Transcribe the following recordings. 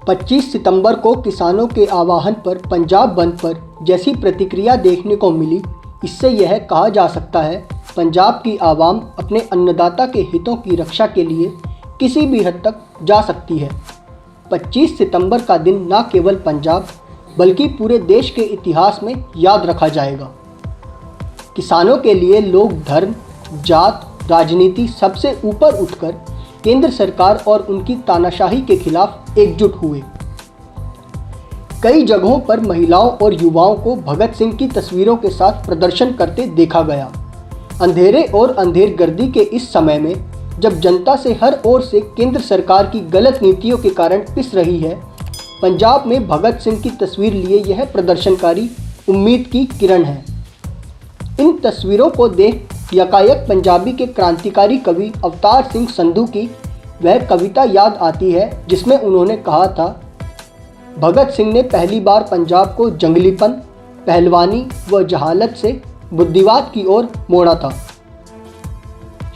25 सितंबर को किसानों के आह्वान पर पंजाब बंद पर जैसी प्रतिक्रिया देखने को मिली, इससे यह कहा जा सकता है पंजाब की आवाम अपने अन्नदाता के हितों की रक्षा के लिए किसी भी हद तक जा सकती है। 25 सितंबर का दिन न केवल पंजाब बल्कि पूरे देश के इतिहास में याद रखा जाएगा। किसानों के लिए लोग धर्म, जात, राजनीति सबसे ऊपर उठकर केंद्र सरकार और उनकी तानाशाही के खिलाफ एकजुट हुए। कई जगहों पर महिलाओं और युवाओं को भगत सिंह की तस्वीरों के साथ प्रदर्शन करते देखा गया। अंधेरे और अंधेरगर्दी के इस समय में जब जनता से हर ओर से केंद्र सरकार की गलत नीतियों के कारण पिस रही है, पंजाब में भगत सिंह की तस्वीर लिए यह प्रदर्शनकारी उम्मीद की किरण है। इन तस्वीरों को देख यकायक पंजाबी के क्रांतिकारी कवि अवतार सिंह संधू की वह कविता याद आती है जिसमें उन्होंने कहा था, भगत सिंह ने पहली बार पंजाब को जंगलीपन, पहलवानी व जहालत से बुद्धिवाद की ओर मोड़ा था।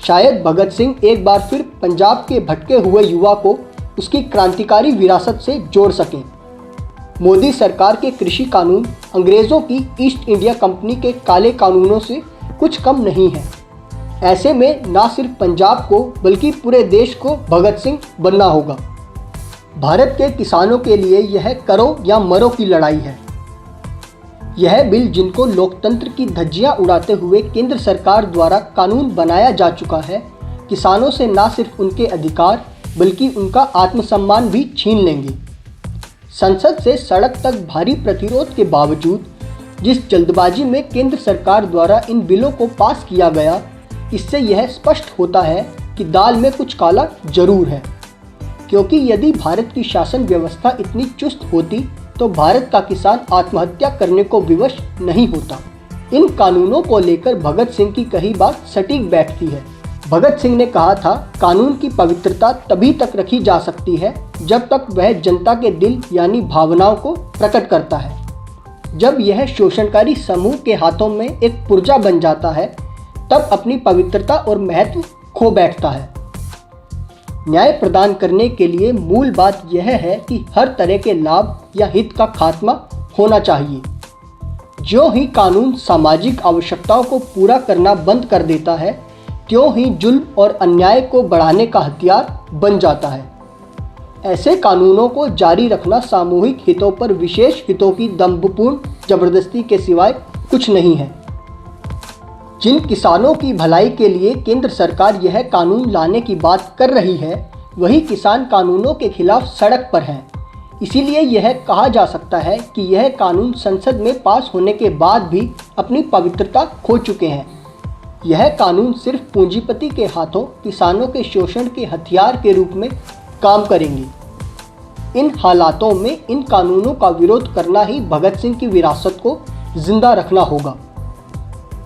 शायद भगत सिंह एक बार फिर पंजाब के भटके हुए युवा को उसकी क्रांतिकारी विरासत से जोड़ सकें। मोदी सरकार के कृषि कानून अंग्रेज़ों की ईस्ट इंडिया कंपनी के काले कानूनों से कुछ कम नहीं है। ऐसे में न सिर्फ पंजाब को बल्कि पूरे देश को भगत सिंह बनना होगा। भारत के किसानों के लिए यह करो या मरो की लड़ाई है। यह बिल जिनको लोकतंत्र की धज्जियां उड़ाते हुए केंद्र सरकार द्वारा कानून बनाया जा चुका है, किसानों से न सिर्फ उनके अधिकार बल्कि उनका आत्मसम्मान भी छीन लेंगे। संसद से सड़क तक भारी प्रतिरोध के बावजूद जिस जल्दबाजी में केंद्र सरकार द्वारा इन बिलों को पास किया गया, इससे यह स्पष्ट होता है कि दाल में कुछ काला जरूर है। क्योंकि यदि भारत की शासन व्यवस्था इतनी चुस्त होती तो भारत का किसान आत्महत्या करने को विवश नहीं होता। इन कानूनों को लेकर भगत सिंह की कही बात सटीक बैठती है। भगत सिंह ने कहा था, कानून की पवित्रता तभी तक रखी जा सकती है जब तक वह जनता के दिल यानी भावनाओं को प्रकट करता है। जब यह शोषणकारी समूह के हाथों में एक पुर्जा बन जाता है, तब अपनी पवित्रता और महत्व खो बैठता है। न्याय प्रदान करने के लिए मूल बात यह है कि हर तरह के लाभ या हित का खात्मा होना चाहिए। ज्यों ही कानून सामाजिक आवश्यकताओं को पूरा करना बंद कर देता है, त्यों ही जुल्म और अन्याय को बढ़ाने का हथियार बन जाता है। ऐसे कानूनों को जारी रखना सामूहिक हितों पर विशेष हितों की दंभपूर्ण जबरदस्ती के सिवाय कुछ नहीं है। जिन किसानों की भलाई के लिए केंद्र सरकार यह कानून लाने की बात कर रही है, वही किसान कानूनों के खिलाफ सड़क पर हैं। इसीलिए यह कहा जा सकता है कि यह कानून संसद में पास होने के बाद भी अपनी पवित्रता खो चुके हैं। यह कानून सिर्फ पूंजीपति के हाथों किसानों के शोषण के हथियार के रूप में काम करेंगे। इन हालातों में इन कानूनों का विरोध करना ही भगत सिंह की विरासत को जिंदा रखना होगा।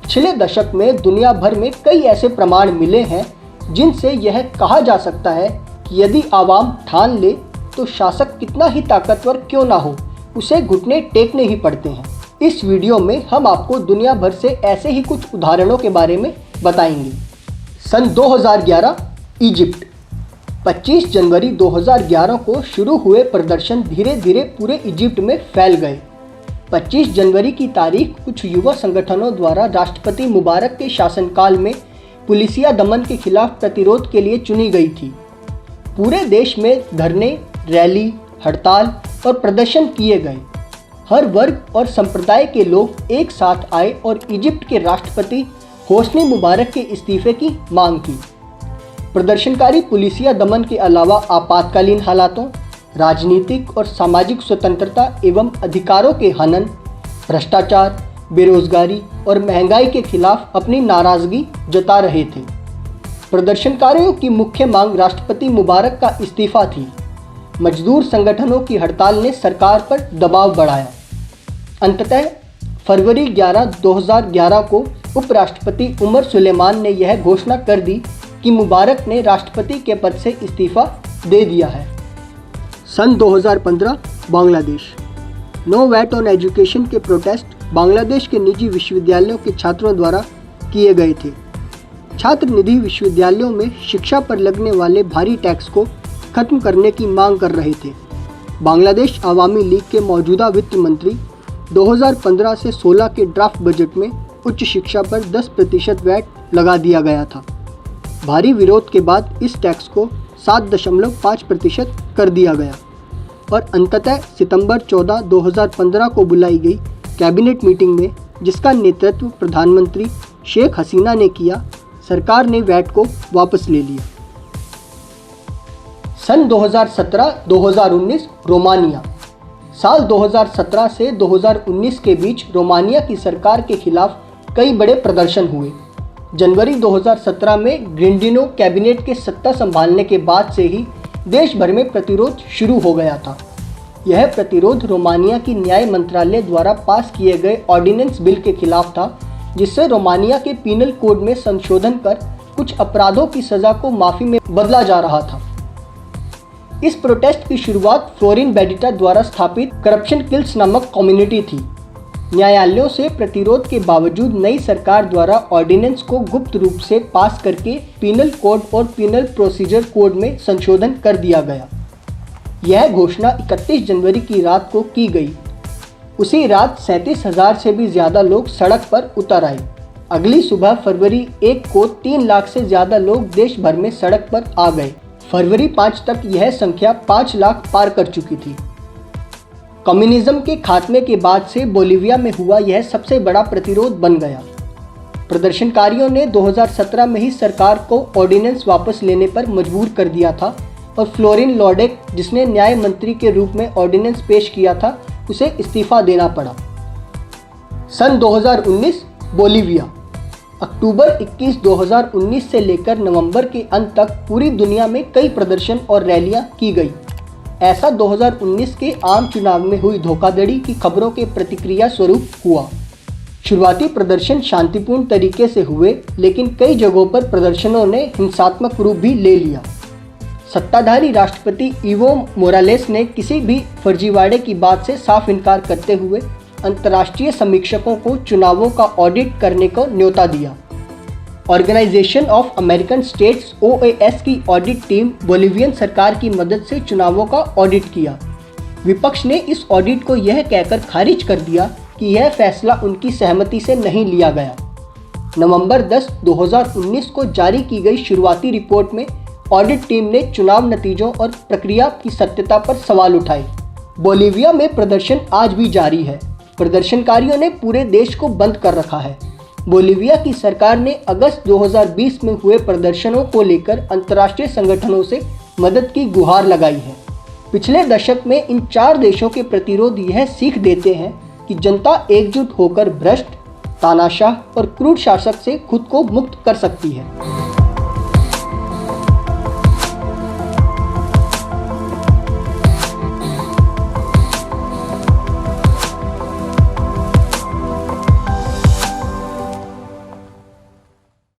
पिछले दशक में दुनिया भर में कई ऐसे प्रमाण मिले हैं जिनसे यह कहा जा सकता है कि यदि आवाम ठान ले तो शासक कितना ही ताकतवर क्यों ना हो, उसे घुटने टेकने ही पड़ते हैं। इस वीडियो में हम आपको दुनिया भर से ऐसे ही कुछ उदाहरणों के बारे में बताएंगे। सन 2011 इजिप्ट। 25 जनवरी 2011 को शुरू हुए प्रदर्शन धीरे धीरे पूरे इजिप्ट में फैल गए। 25 जनवरी की तारीख कुछ युवा संगठनों द्वारा राष्ट्रपति मुबारक के शासनकाल में पुलिसिया दमन के खिलाफ प्रतिरोध के लिए चुनी गई थी। पूरे देश में धरने, रैली, हड़ताल और प्रदर्शन किए गए। हर वर्ग और संप्रदाय के लोग एक साथ आए और इजिप्ट के राष्ट्रपति होस्नी मुबारक के इस्तीफे की मांग की। प्रदर्शनकारी पुलिसिया दमन के अलावा आपातकालीन हालातों, राजनीतिक और सामाजिक स्वतंत्रता एवं अधिकारों के हनन, भ्रष्टाचार, बेरोजगारी और महंगाई के खिलाफ अपनी नाराजगी जता रहे थे। प्रदर्शनकारियों की मुख्य मांग राष्ट्रपति मुबारक का इस्तीफा थी। मजदूर संगठनों की हड़ताल ने सरकार पर दबाव बढ़ाया। अंततः फरवरी 11, 2011 को उपराष्ट्रपति उमर सुलेमान ने यह घोषणा कर दी कि मुबारक ने राष्ट्रपति के पद से इस्तीफा दे दिया है। सन 2015 Bangladesh. No VAT on education के प्रोटेस्ट बांग्लादेश के निजी विश्वविद्यालयों के छात्रों द्वारा किए गए थे। छात्र निधि विश्वविद्यालयों में शिक्षा पर लगने वाले भारी टैक्स को खत्म करने की मांग कर रहे थे। बांग्लादेश अवामी लीग के मौजूदा वित्त मंत्री 2015 से 16 के ड्राफ्ट बजट में उच्च शिक्षा पर 10% वैट लगा दिया गया था। भारी विरोध के बाद इस टैक्स को 7.5% कर दिया गया और अंततः सितंबर 14, 2015 को बुलाई गई कैबिनेट मीटिंग में, जिसका नेतृत्व प्रधानमंत्री शेख हसीना ने किया, सरकार ने वैट को वापस ले लिया। सन 2017-2019 रोमानिया। साल 2017 से 2019 के बीच रोमानिया की सरकार के खिलाफ कई बड़े प्रदर्शन हुए। जनवरी 2017 में ग्रिंडिनो कैबिनेट के सत्ता संभालने के बाद से ही देश भर में प्रतिरोध शुरू हो गया था। यह प्रतिरोध रोमानिया की न्याय मंत्रालय द्वारा पास किए गए ऑर्डिनेंस बिल के खिलाफ था, जिससे रोमानिया के पीनल कोड में संशोधन कर कुछ अपराधों की सजा को माफी में बदला जा रहा था। इस प्रोटेस्ट की शुरुआत फ्लोरिन बेडिटा द्वारा स्थापित करप्शन किल्स नामक कम्युनिटी थी। न्यायालयों से प्रतिरोध के बावजूद नई सरकार द्वारा ऑर्डिनेंस को गुप्त रूप से पास करके पीनल कोड और पीनल प्रोसीजर कोड में संशोधन कर दिया गया। यह घोषणा 31 जनवरी की रात को की गई। उसी रात 37,000 से भी ज़्यादा लोग सड़क पर उतर आए। अगली सुबह फरवरी 1 को 3 लाख से ज़्यादा लोग देश भर में सड़क पर आ गए। फरवरी 5 तक यह संख्या 5 लाख पार कर चुकी थी। कम्युनिज्म के खात्मे के बाद से बोलीविया में हुआ यह सबसे बड़ा प्रतिरोध बन गया। प्रदर्शनकारियों ने 2017 में ही सरकार को ऑर्डिनेंस वापस लेने पर मजबूर कर दिया था और फ्लोरिन लॉडेक, जिसने न्याय मंत्री के रूप में ऑर्डिनेंस पेश किया था, उसे इस्तीफा देना पड़ा। सन 2019 बोलीविया। अक्टूबर 21, 2019 से लेकर नवंबर के अंत तक पूरी दुनिया में कई प्रदर्शन और रैलियां की गई। ऐसा 2019 के आम चुनाव में हुई धोखाधड़ी की खबरों के प्रतिक्रिया स्वरूप हुआ। शुरुआती प्रदर्शन शांतिपूर्ण तरीके से हुए, लेकिन कई जगहों पर प्रदर्शनों ने हिंसात्मक रूप भी ले लिया। सत्ताधारी राष्ट्रपति इवो मोरालेस ने किसी भी फर्जीवाड़े की बात से साफ इनकार करते हुए अंतर्राष्ट्रीय समीक्षकों को चुनावों का ऑडिट करने को न्योता दिया। Organisation of American States OAS की ऑडिट टीम बोलीवियन सरकार की मदद से चुनावों का ऑडिट किया। विपक्ष ने इस ऑडिट को यह कहकर खारिज कर दिया कि यह फैसला उनकी सहमति से नहीं लिया गया। नवंबर 10, 2019 को जारी की गई शुरुआती रिपोर्ट में ऑडिट टीम ने चुनाव नतीजों और प्रक्रिया की सत्यता पर सवाल उठाए। बोलीविया में प्रदर्शन आज भी जारी है। प्रदर्शनकारियों ने पूरे देश को बंद कर रखा है। बोलीविया की सरकार ने अगस्त 2020 में हुए प्रदर्शनों को लेकर अंतर्राष्ट्रीय संगठनों से मदद की गुहार लगाई है। पिछले दशक में इन 4 देशों के प्रतिरोध यह सीख देते हैं कि जनता एकजुट होकर भ्रष्ट, तानाशाह और क्रूर शासक से खुद को मुक्त कर सकती है।